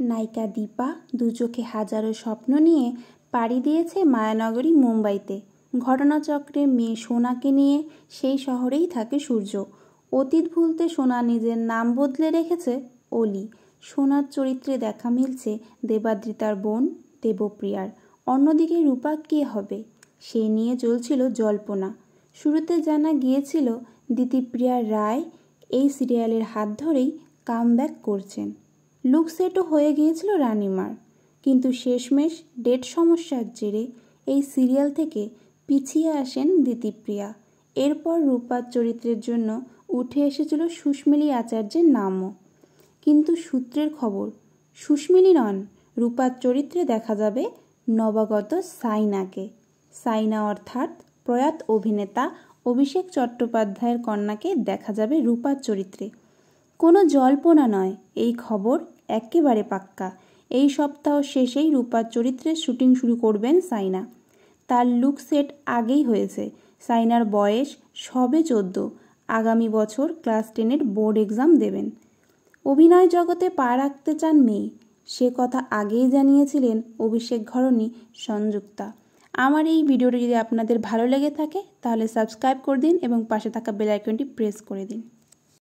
নায়িকা দীপা দু চোখে হাজারো স্বপ্ন নিয়ে পাড়ি দিয়েছে মায়ানগরী মুম্বাইতে। ঘটনাচক্রে মেয়ে সোনাকে নিয়ে সেই শহরেই থাকে সূর্য। অতীত ভুলতে সোনা নিজের নাম বদলে রেখেছে অলি। সোনার চরিত্রে দেখা মিলছে দেবাদ্রিতার বোন দেবপ্রিয়ার। অন্যদিকে রূপা কে হবে সে নিয়ে চলছিল জল্পনা। শুরুতে জানা গিয়েছিল দিতিপ্রিয়া রায় এই সিরিয়ালের হাত ধরেই কামব্যাক করছেন। লুক সেটও হয়ে গিয়েছিল রানিমার, কিন্তু শেষমেশ ডেট সমস্যার জেরে এই সিরিয়াল থেকে পিছিয়ে আসেন দিতিপ্রিয়া। এরপর রূপার চরিত্রের জন্য উঠে এসেছিল সুস্মিলি আচার্যের নামও। কিন্তু সূত্রের খবর সুস্মিলি নন, রূপার চরিত্রে দেখা যাবে নবাগত সাইনাকে। সাইনা অর্থাৎ প্রয়াত অভিনেতা অভিষেক চট্টোপাধ্যায়ের কন্যাকে দেখা যাবে রূপার চরিত্রে। কোনো জল্পনা নয়, এই খবর একেবারে পাক্কা। এই সপ্তাহ শেষেই রূপার চরিত্রের শুটিং শুরু করবেন সাইনা। তার লুক সেট আগেই হয়েছে। সাইনার বয়স সবে 14। আগামী বছর ক্লাস 10-এর বোর্ড এক্সাম দেবেন। অভিনয় জগতে পা রাখতে চান মেয়ে, সে কথা আগেই জানিয়েছিলেন অভিষেক ঘরণী সংযুক্তা। আমার এই ভিডিওটি যদি আপনাদের ভালো লেগে থাকে তাহলে সাবস্ক্রাইব করে দিন এবং পাশে থাকা বেল আইকনটি প্রেস করে দিন।